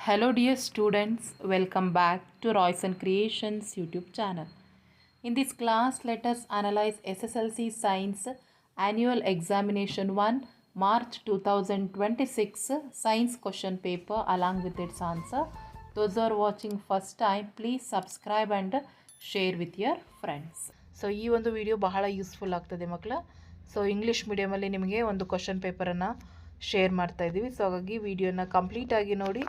Hello dear students, welcome back to Royson Creations YouTube channel. In this class, let us analyze SSLC Science Annual Examination 1 March 2026 Science question paper along with its answer. Those who are watching first time, please subscribe and share with your friends. So ಈ ಒಂದು video ಬಹಳ useful ಆಗ್ತದೆ ಮಕ್ಕಳ. So English ಮೀಡಿಯಮಲ್ಲಿ ನಿಮಗೆ ಒಂದು question ಪೇಪರನ್ನು share ಮಾಡ್ತಾ ಇದ್ದೀವಿ. So ಹಾಗಾಗಿ ವಿಡಿಯೋನ ಕಂಪ್ಲೀಟಾಗಿ ನೋಡಿ,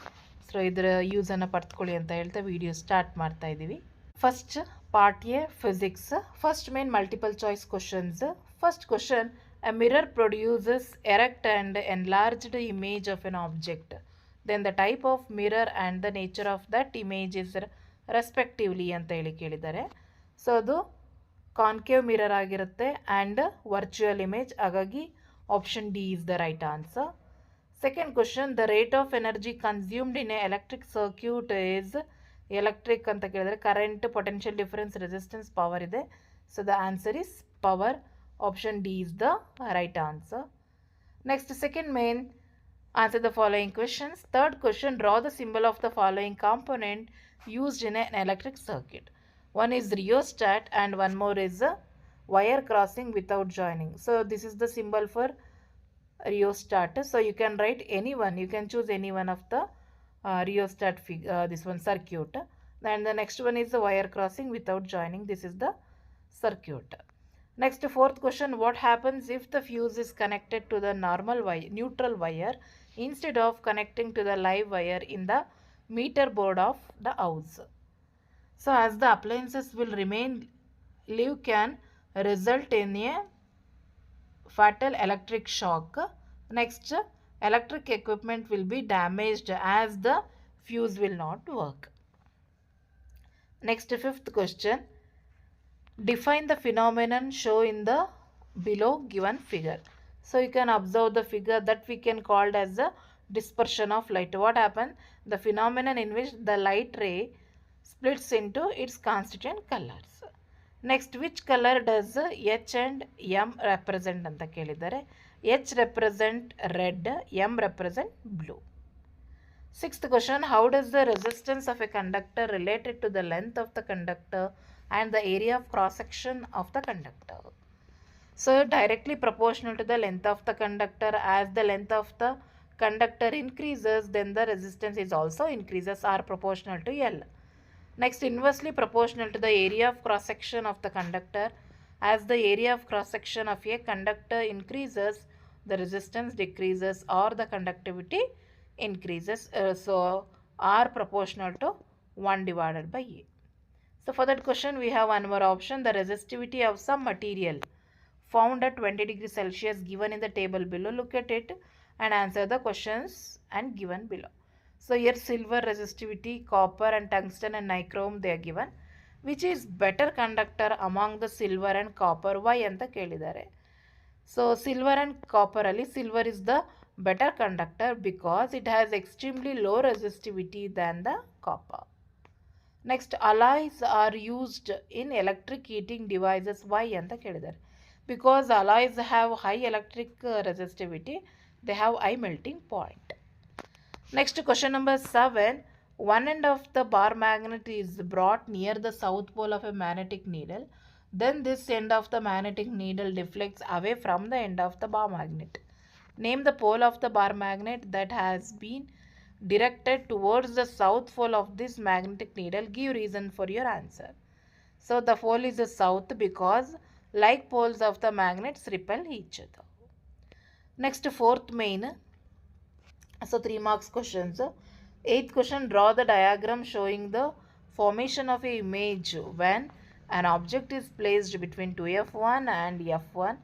ಸೊ ಇದರ ಯೂಸನ್ನು ಪಡೆದುಕೊಳ್ಳಿ ಅಂತ ಹೇಳ್ತಾ ವಿಡಿಯೋ ಸ್ಟಾರ್ಟ್ ಮಾಡ್ತಾ ಇದ್ದೀವಿ. First part A physics. First main multiple choice questions. First question, a mirror produces erect and enlarged image of an object. Then the type of mirror and the nature of that image is respectively ಅಂತ ಹೇಳಿ ಕೇಳಿದ್ದಾರೆ. So ಅದು concave mirror ಆಗಿರುತ್ತೆ and virtual image. ಹಾಗಾಗಿ option D is the right answer. Second question, the rate of energy consumed in a electric circuit is, electric ಅಂತ ಕೇಳಿದರೆ current, potential difference, resistance, power ಇದೆ. So the answer is power. Option D is the right answer. Next, second main, answer the following questions. Third question, draw the symbol of the following component used in an electric circuit. One is rheostat and one more is a wire crossing without joining. So this is the symbol for rheostat. So you can write any one. You can choose any one of the rheostat this one circuit. And the next one is the wire crossing without joining. This is the circuit. Next, fourth question, what happens if the fuse is connected to the normal wire, neutral wire instead of connecting to the live wire in the meter board of the house? So as the appliances will remain live can result in a fatal electric shock. Next, electric equipment will be damaged as the fuse will not work. Next, fifth question, define the phenomenon shown in the below given figure. So you can observe the figure that we can call as the dispersion of light. What happens? The phenomenon in which the light ray splits into its constituent colors. Next, which color does H and M represent anta kelidare? H represent red, M represent blue. Sixth question, how does the resistance of a conductor related to the length of the conductor and the area of cross section of the conductor? So directly proportional to the length of the conductor. As the length of the conductor increases, then the resistance is also increases, are proportional to L. Next, inversely proportional to the area of cross section of the conductor. As the area of cross section of a conductor increases, the resistance decreases or the conductivity increases. So are proportional to 1 divided by A. So for that question we have one more option, the resistivity of some material found at 20 degrees Celsius given in the table below. Look at it and answer the questions and given below. So here silver resistivity, copper and tungsten and nichrome they are given. Which is better conductor among the silver and copper? Why anta kelidare. So silver and copper ali silver is the better conductor because it has extremely low resistivity than the copper. Next, alloys are used in electric heating devices. Why anta kelidare? Because alloys have high electric resistivity, they have high melting point. Next, question number 7, one end of the bar magnet is brought near the south pole of a magnetic needle. Then this end of the magnetic needle deflects away from the end of the bar magnet. Name the pole of the bar magnet that has been directed towards the south pole of this magnetic needle. Give reason for your answer. So the pole is the south because like poles of the magnets repel each other. Next, fourth main. So 3 marks questions. Eighth question, draw the diagram showing the formation of a image when an object is placed between 2f1 and f1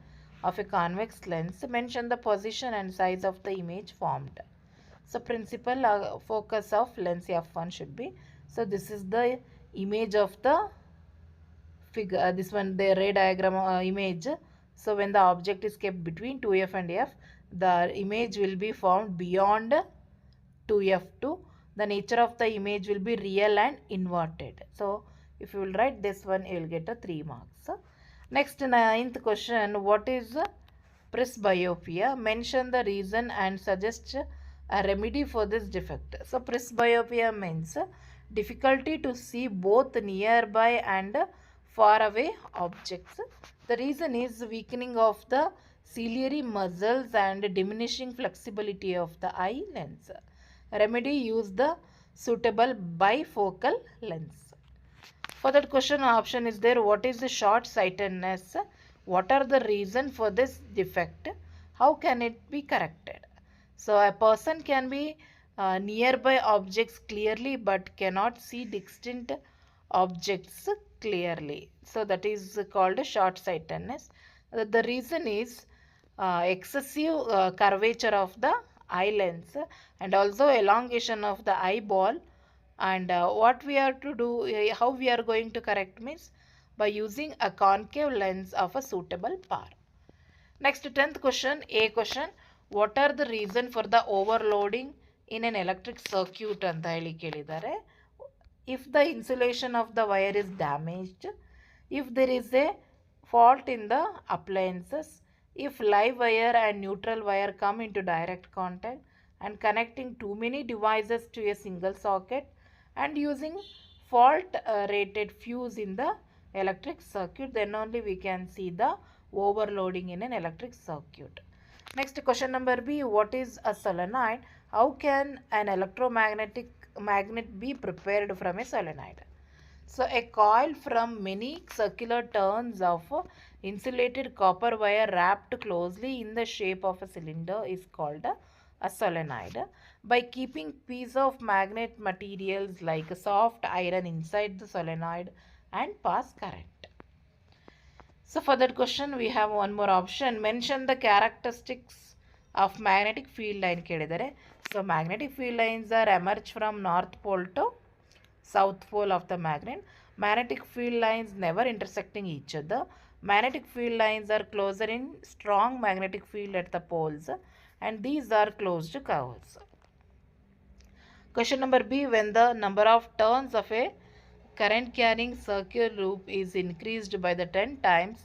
of a convex lens. Mention the position and size of the image formed. So principal focus of lens f1 should be. So this is the image of the figure. This one the ray diagram image. So when the object is kept between 2f and f, the image will be formed beyond 2f2. The nature of the image will be real and inverted. So if you will write this one, you will get a 3 marks. Next, ninth question, what is presbyopia? Mention the reason and suggest a remedy for this defect. So presbyopia means difficulty to see both nearby and far away objects. The reason is weakening of the ciliary muscles and diminishing flexibility of the eye lens. Remedy, use the suitable bifocal lens. For that question, option is there. What is the short sightedness? What are the reason for this defect? How can it be corrected? So a person can be nearby objects clearly but cannot see distant objects clearly. So that is called short sightedness. The reason is excessive curvature of the eye lens and also elongation of the eyeball. And what we are to do, how we are going to correct means by using a concave lens of a suitable power. Next, 10th question, A question. What are the reason for the overloading in an electric circuit ಅಂತ ಹೇಳಿ ಕೇಳಿದ್ದಾರೆ. If the insulation of the wire is damaged, if there is a fault in the appliances, if live wire and neutral wire come into direct contact and connecting too many devices to a single socket and using fault rated fuse in the electric circuit, then only we can see the overloading in an electric circuit. Next, question number B. What is a solenoid? How can an electromagnetic magnet be prepared from a solenoid? So a coil from many circular turns of insulated copper wire wrapped closely in the shape of a cylinder is called a solenoid. By keeping piece of magnet materials like soft iron inside the solenoid and pass current. So for that question, we have one more option. Mention the characteristics of magnetic field line ಕೇಳಿದರೆ. So magnetic field lines are emerge from north pole to south pole of the magnet. Magnetic field lines never intersecting each other. Magnetic field lines are closer in strong magnetic field at the poles and these are closed curves. Question number B. When the number of turns of a current carrying circular loop is increased by the 10 times,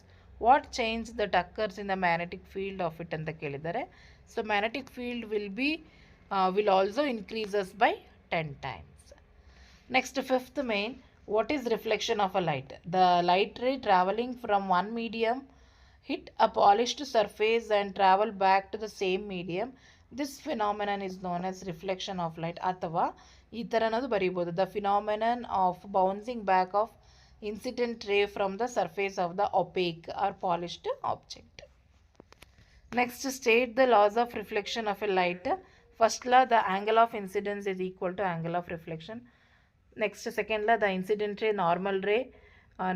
what change that occurs in the magnetic field of it ಅಂತ ಕೇಳಿದ್ದಾರೆ. So magnetic field will also increases by 10 times. Next, fifth main, what is reflection of a light? The light ray traveling from one medium hit a polished surface and travel back to the same medium. This phenomenon is known as reflection of light. ಅಥವಾ ಈ ಥರನದು ಬರೀಬೋದು. The phenomenon of bouncing back of incident ray from the surface of the opaque or polished object. Next, state the laws of reflection of a light. First law, the angle of incidence is equal to angle of reflection. Next, second law, the incident ray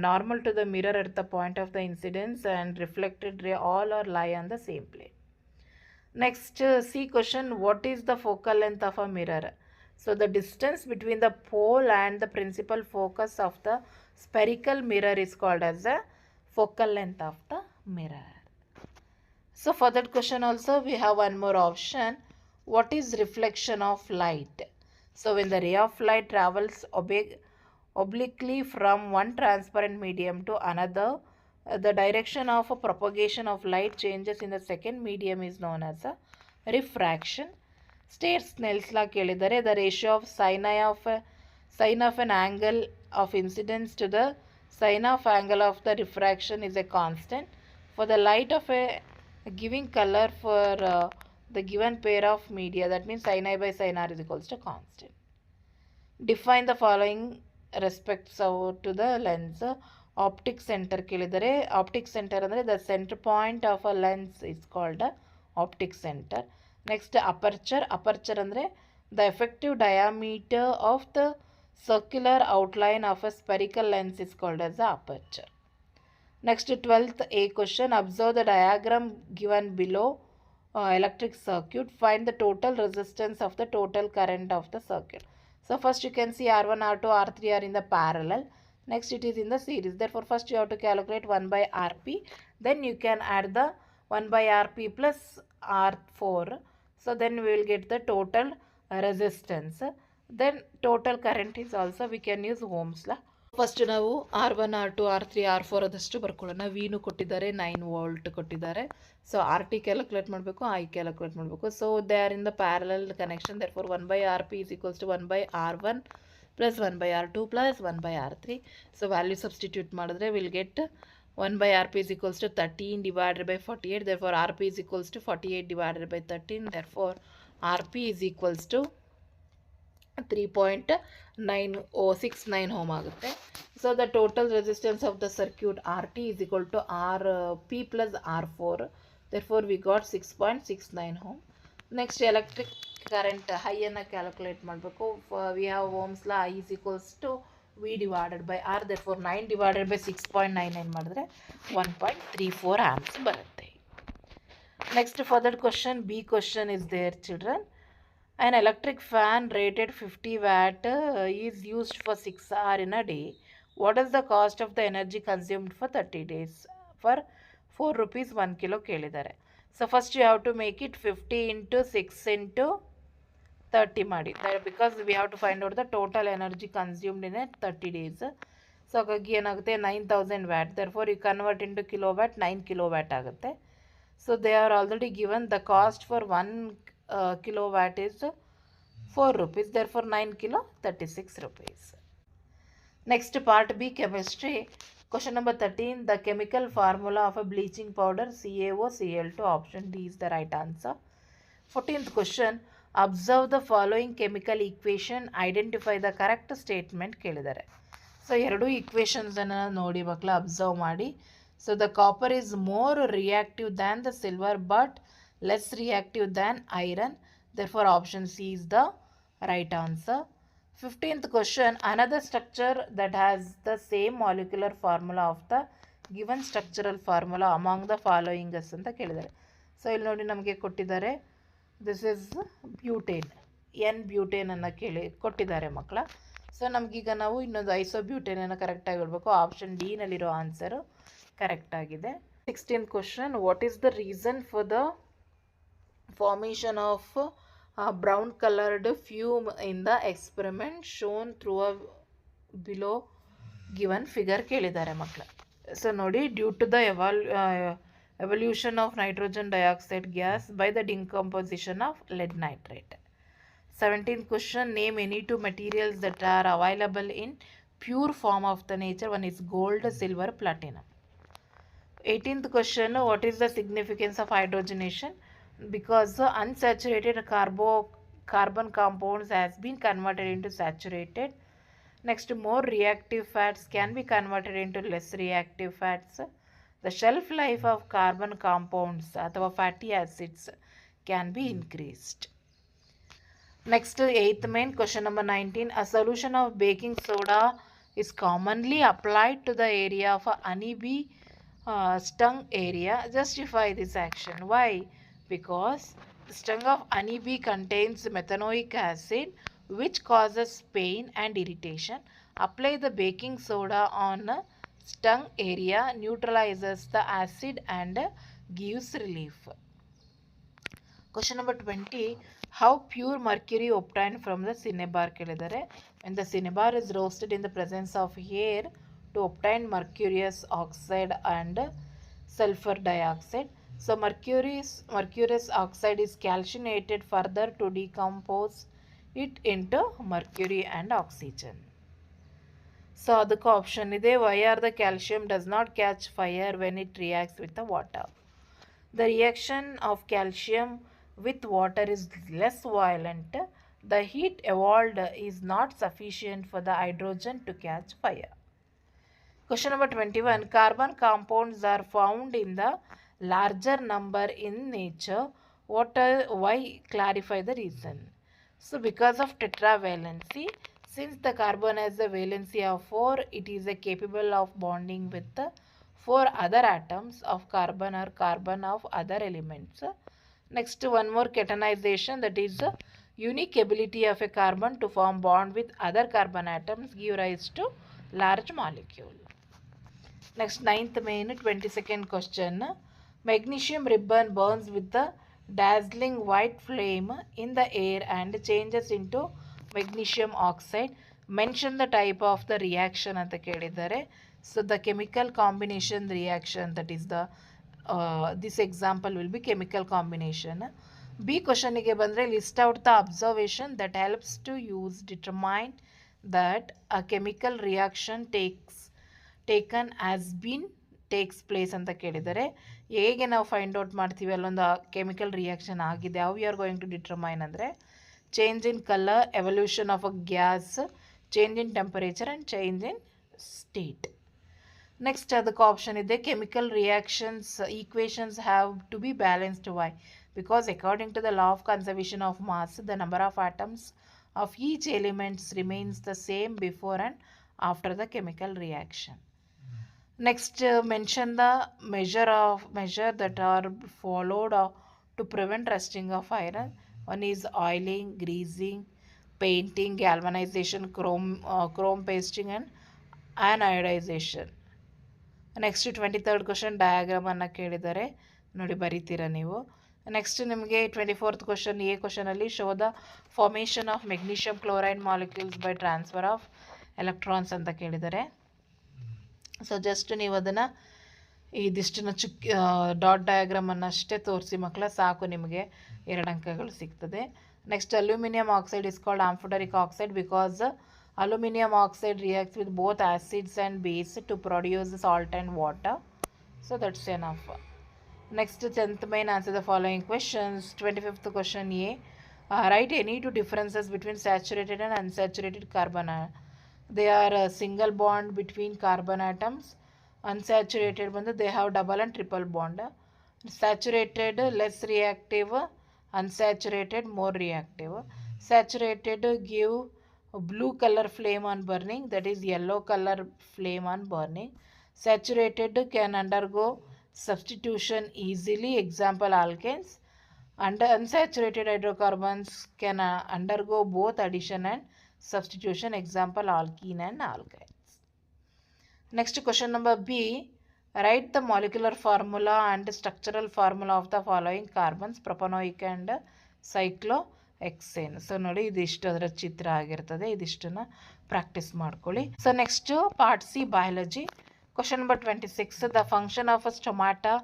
normal to the mirror at the point of the incidence and reflected ray all are lie on the same plane. Next, C question, what is the focal length of a mirror? So the distance between the pole and the principal focus of the spherical mirror is called as the focal length of the mirror. So for that question also we have one more option. What is reflection of light? So when the ray of light travels obliquely from one transparent medium to another, the direction of propagation of light changes in the second medium is known as a refraction. State Snell's law ಕೇಳಿದರೆ the ratio of sine of an angle of incidence to the sine of angle of the refraction is a constant for the light of a giving color for the given pair of media. That means sin I by sin r is equals to constant. Define the following respects to the lens. Optic center ಕೇಳಿದರೆ optic center ಅಂದರೆ the center point of a lens is called optic center. Next, aperture ಅಂದರೆ the effective diameter of the circular outline of a spherical lens is called as the aperture. Next, 12th A question, observe the diagram given below electric circuit. Find the total resistance of the total current of the circuit. So first you can see R1, R2, R3 are in the parallel. Next it is in the series. Therefore first you have to calculate 1 by Rp. Then you can add the 1 by Rp plus R4. So then we will get the total resistance. Then total current is also we can use Ohm's law first ನಾವು R1 R2 R3 R4 ಅದಷ್ಟು ಬರ್ಕೊಳ್ಳೋಣ. ವಿನು ಕೊಟ್ಟಿದ್ದಾರೆ 9 volt ಕೊಟ್ಟಿದ್ದಾರೆ. So RT calculate ಮಾಡಬೇಕು, I calculate ಮಾಡಬೇಕು. So they are in the parallel connection, therefore 1/RP is equals to 1/R1 plus 1/R2 plus 1/R3. So value substitute ಮಾಡಿದ್ರೆ will get 1/RP is equals to 13 divided by 48. Therefore RP is equals to 48 divided by 13. Therefore RP is equals to 3.9069 ohm ಆಗುತ್ತೆ. So the total resistance of the circuit RT is equal to RP plus R4. therefore we got 6.69 ohm. Next electric current ಹೈಯನ್ನು calculate ಮಾಡಬೇಕು. We have ohm's law I is equals to V divided by R. therefore 9 divided by 6.99 ಮಾಡಿದ್ರೆ 1.34 amps ಬರುತ್ತೆ. Next further question, B question is there children. An electric fan rated 50 watt is used for 6 hours in a day. What is the cost of the energy consumed for 30 days? For 4 rupees 1 kilo ಕೇಳಿದ್ದಾರೆ. So first you have to make it 50 into 6 into 30 ಮಾಡಿ, because we have to find out the total energy consumed in a 30 days. So ಹಾಗಾಗಿ ಏನಾಗುತ್ತೆ 9000 watt. therefore you convert into kilowatt, 9 kilowatt ಆಗುತ್ತೆ. So they are already given the cost for 1 kilowatt is 4 rupees. therefore 9 kilo 36 rupees. Next part B, chemistry. Question number 13. The chemical formula of a bleaching powder CaOCl2. Option D is the right answer. 14th question. Observe the following chemical equation. Identify the correct statement ಕೇಳಿದ್ದಾರೆ. So ಎರಡು ಈಕ್ವೇಷನ್ಸನ್ನು ನೋಡಿ ಮಕ್ಕಳು observe ಮಾಡಿ. So the copper is more reactive than the silver but less reactive than iron. therefore option C is the right answer. 15th question. Another structure that has the same molecular formula of the given structural formula among the following ಅಂತ ಕೇಳಿದ್ದಾರೆ. So ಇಲ್ಲಿ ನೋಡಿ ನಮಗೆ ಕೊಟ್ಟಿದ್ದಾರೆ, this is butane, N butane ಅನ್ನು ಕೊಟ್ಟಿದ್ದಾರೆ ಮಕ್ಕಳ. So ನಮಗೀಗ ನಾವು ಇನ್ನೊಂದು ಐಸೋಬ್ಯೂಟೇನನ್ನು ಕರೆಕ್ಟಾಗಿ ಹೇಳ್ಬೇಕು. ಆಪ್ಷನ್ ಡಿ ನಲ್ಲಿರೋ ಆನ್ಸರು ಕರೆಕ್ಟ್ ಆಗಿದೆ. 16th question. What is the reason for the formation of brown colored fume in the experiment shown through a below given figure ಕೇಳಿದ್ದಾರೆ ಮಕ್ಕಳ. ಸೊ ನೋಡಿ, due to the evolution of nitrogen dioxide gas by the decomposition of lead nitrate. 17th question. Name any two materials that are available in pure form of the nature. One is gold, silver, platinum. 18th question. What is the significance of hydrogenation? Because unsaturated carbon compounds has been converted into saturated. Next, more reactive fats can be converted into less reactive fats. The shelf life of carbon compounds ಅಥವಾ fatty acids can be increased. Next, 8th main question number 19. A solution of baking soda is commonly applied to the area of a honeybee stung area. Justify this action. Why? Because the stung of honeybee contains methanoic acid which causes pain and irritation. Apply the baking soda on stung area, neutralizes the acid and gives relief. Question number 20. How pure mercury obtained from the cinnabar ಕೇಳಿದ್ದಾರೆ. When the cinnabar is roasted in the presence of air to obtain mercurious oxide and sulfur dioxide. So mercurious oxide is calcinated further to decompose it into mercury and oxygen. So ಅದಕ್ಕೆ option ಇದೆ. why are the calcium does not catch fire when it reacts with the water? The reaction of calcium with water is less violent. The heat evolved is not sufficient for the hydrogen to catch fire. Question number 21. Carbon compounds are found in the larger number in nature. Why? Clarify the reason. So because of tetravalency, since the carbon has a valency of 4, it is capable of bonding with the 4 other atoms of carbon or carbon of other elements. Next, one more catenization, that is the unique ability of a carbon to form bond with other carbon atoms give rise to large molecule. Next, 9th main 22nd question. Magnesium ribbon burns with the dazzling white flame in the air and changes into magnesium oxide. Mention the type of the reaction ಅಂತ ಕೇಳಿದ್ದಾರೆ. So the chemical combination reaction, that is the this example will be chemical combination. B ಕ್ವಶನಿಗೆ ಬಂದರೆ list out the observation that helps to use determine that a chemical reaction taken has been takes place ಅಂತ ಕೇಳಿದರೆ ಹೇಗೆ ನಾವು find out ಮಾಡ್ತೀವಿ ಅಲ್ಲೊಂದು chemical reaction ಆಗಿದೆ. How you are going to determine ಅಂದರೆ change in colour, evolution of a gas, change in temperature and change in state. Next ಅದಕ್ಕೆ option ಇದೆ chemical reactions equations have to be balanced. Why? Because according to the law of conservation of mass the number of atoms of each elements remains the same before and after the chemical reaction. Next, mention the measure that are followed to prevent rusting of iron. One is oiling, greasing, painting, galvanization, chrome pasting and anodization. Next 23rd question diagram ಅನ್ನು ಕೇಳಿದ್ದಾರೆ, ನೋಡಿ ಬರೀತೀರಾ ನೀವು. Next ನಿಮಗೆ 24th question, A ಕ್ವಶನಲ್ಲಿ show the formation of magnesium chloride molecules by transfer of electrons ಅಂತ ಕೇಳಿದ್ದಾರೆ. So just ನೀವು ಅದನ್ನು ಇದಿಷ್ಟನ್ನು ಡಾಟ್ ಡಯಾಗ್ರಾಮನ್ನು ಅಷ್ಟೇ ತೋರಿಸಿ ಮಕ್ಕಳ ಸಾಕು, ನಿಮಗೆ 2 ಅಂಕಗಳು ಸಿಗ್ತದೆ. Next aluminium oxide is called amphoteric oxide because aluminium oxide reacts with both acids and base to produce salt and water. So that's enough. Next 10th main answer the following questions. 25th question A. Write any two differences between saturated and unsaturated carbon. They are a single bond between carbon atoms. Unsaturated ಬಂದು they have double and triple bond. Saturated less reactive, unsaturated more reactive. Saturated give blue color flame on burning, that is yellow color flame on burning. Saturated can undergo substitution easily, example alkanes. And unsaturated hydrocarbons can undergo both addition and substitution, example alkene and alkynes. Next question number B. Write the molecular formula and structural formula of the following carbons, propanoic and cyclohexane. So ನೋಡಿ ಇದಿಷ್ಟು ಅದರ ಚಿತ್ರ ಆಗಿರ್ತದೆ, ಇದಿಷ್ಟನ್ನು practice ಮಾಡ್ಕೊಳ್ಳಿ. So next part C biology. Question number 26. The function of a stomata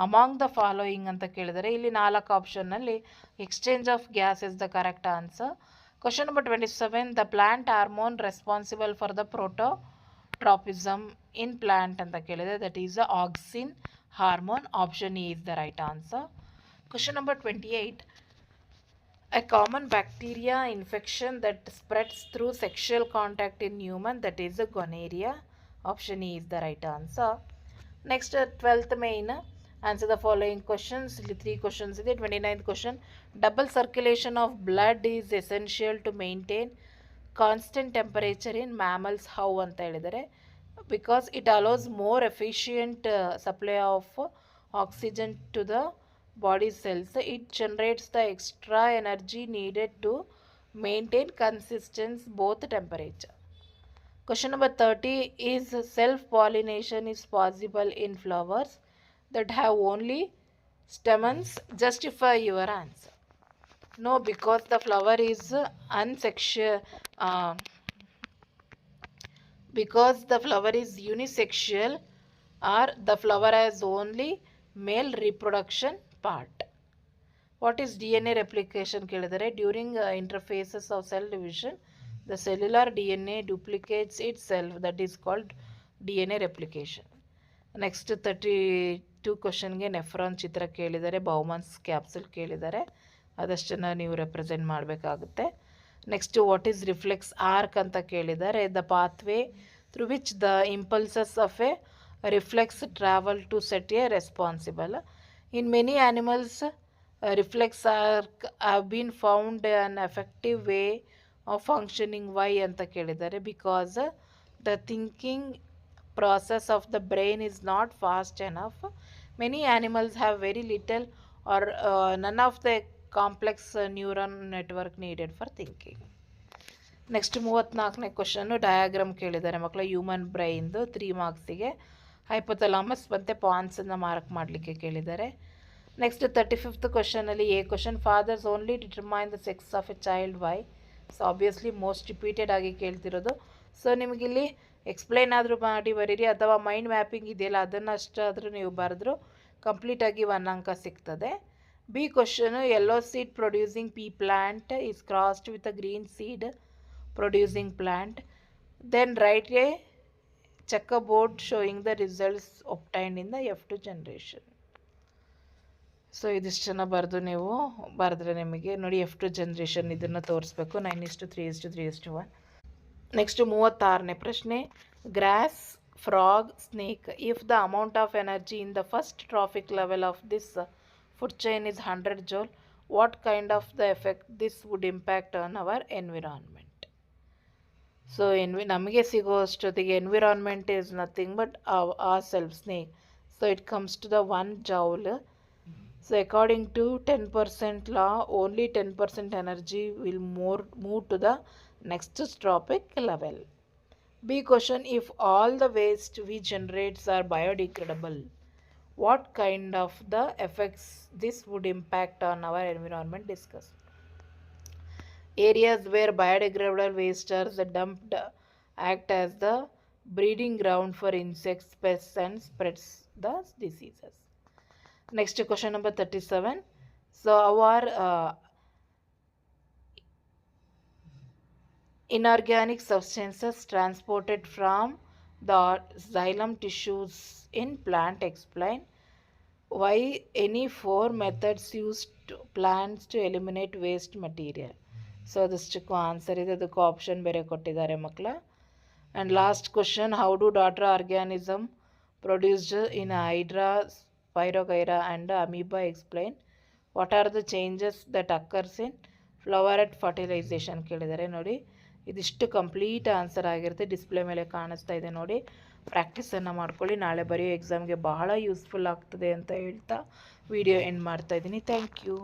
among the following ಅಂತ ಕೇಳಿದರೆ ಇಲ್ಲಿ 4 ಆಪ್ಷನ್ನಲ್ಲಿ exchange of gas is the correct answer. Question number 27. The plant hormone responsible for the prototropism in plant ಅಂತ ಕೇಳಿದೆ, that is the auxin hormone. Option E is the right answer. Question number 28. A common bacteria infection that spreads through sexual contact in human, that is the gonorrhea. Option E is the right answer. Next 12th main answer the following questions. ಇಲ್ಲಿ 3 questions ಇದೆ. 29th question. Double circulation of blood is essential to maintain constant temperature in mammals. How ಅಂತ ಹೇಳಿದರೆ because it allows more efficient supply of oxygen to the body cells. It generates the extra energy needed to maintain consistent both temperature. Question number 30 is self-pollination is possible in flowers that have only stamens. Justify your answer. No, because the flower is unsexual. Because the flower is unisexual or the flower has only male reproduction part. What is DNA replication ಕೇಳಿದರೆ during interphases of cell division the cellular DNA duplicates itself, that is called DNA replication. Next 32 ಕ್ವಶನ್ಗೆ nephron ಚಿತ್ರ ಕೇಳಿದರೆ, Bowman's capsule ಕೇಳಿದರೆ, ಅದಷ್ಟನ್ನು ನೀವು represent ಮಾಡಬೇಕಾಗುತ್ತೆ. Next what is reflex arc ಅಂತ ಕೇಳಿದರೆ, the pathway through which the impulses of a reflex travel to set a responsible. In many animals reflex arc have been found an effective way of functioning. Why ಅಂತ ಕೇಳಿದ್ದಾರೆ, because the thinking process of the brain is not fast enough. Many animals have very little or none of the complex neuron network needed for thinking. Next 34ನೇ ಕ್ವಶನ್ನು diagram ಕೇಳಿದ್ದಾರೆ ಮಕ್ಕಳ, human ಬ್ರೈನ್ದು 3 ಮಾರ್ಕ್ಸಿಗೆ. Hypothalamus ಮತ್ತು ಪಾನ್ಸನ್ನು mark ಮಾಡಲಿಕ್ಕೆ ಕೇಳಿದ್ದಾರೆ. Next 35th ಕ್ವಶನಲ್ಲಿ A question. Fathers only determine the sex of a child. Why? So obviously most repeated ಆಗಿ ಕೇಳ್ತಿರೋದು. ಸೊ ನಿಮಗಿಲ್ಲಿ ಎಕ್ಸ್ಪ್ಲೈನ್ ಆದರೂ ಮಾಡಿ ಬರೀರಿ, ಅಥವಾ ಮೈಂಡ್ ಮ್ಯಾಪಿಂಗ್ ಇದೆಯಲ್ಲ ಅದನ್ನು ಅಷ್ಟಾದರೂ ನೀವು ಬರೆದ್ರು ಕಂಪ್ಲೀಟಾಗಿ 1 ಅಂಕ ಸಿಗ್ತದೆ. B question, yellow seed producing pea plant is crossed with a green seed producing plant, then write a checkerboard showing the results obtained in the F2 generation. So ಇದಿಷ್ಟನ್ನು ಬರೆದು ನೀವು ಬರೆದ್ರೆ ನಿಮಗೆ ನೋಡಿ F2 ಜನರೇಷನ್ ಇದನ್ನು ತೋರಿಸ್ಬೇಕು. 9:3:3:1. ನೆಕ್ಸ್ಟ್ 36ನೇ ಪ್ರಶ್ನೆ, grass, frog, snake, if the amount of energy in the first trophic level of this food chain is 100 joule, what kind of the effect this would impact on our environment. So ನಮಗೆ ಸಿಗೋ ಅಷ್ಟೊತ್ತಿಗೆ environment is nothing but ಆ self snake. So it comes to the 1 joule. So according to 10% law, only 10% energy will move to the next tropic level. B question, if all the waste we generate are biodegradable, what kind of the effects this would impact on our environment? Discuss. Areas where biodegradable waste are dumped act as the breeding ground for insects, pests and spreads the diseases. Next question number 37. So our inorganic substances transported from the xylem tissues in plant, explain why any 4 methods used plants to eliminate waste material. So ಅದಷ್ಟಕ್ಕೂ answer ಇದೆ, ಅದಕ್ಕೂ option ಬೇರೆ ಕೊಟ್ಟಿದ್ದಾರೆ ಮಕ್ಕಳ. And last question, how do daughter organism produced in hydra, spirogyra and amoeba explain what are the changes that occurs in floweret fertilization ಕೇಳಿದ್ದಾರೆ. ನೋಡಿ ಇದಿಷ್ಟು complete answer ಆಗಿರುತ್ತೆ, ಡಿಸ್ಪ್ಲೇ ಮೇಲೆ ಕಾಣಿಸ್ತಾ ಇದೆ ನೋಡಿ. ಪ್ರಾಕ್ಟೀಸನ್ನು ಮಾಡ್ಕೊಳ್ಳಿ, ನಾಳೆ ಬರೆಯೋ ಎಕ್ಸಾಮ್ಗೆ ಬಹಳ ಯೂಸ್ಫುಲ್ ಆಗ್ತದೆ ಅಂತ ಹೇಳ್ತಾ ವಿಡಿಯೋ ಎಂಡ್ ಮಾಡ್ತಾ ಇದ್ದೀನಿ. Thank you.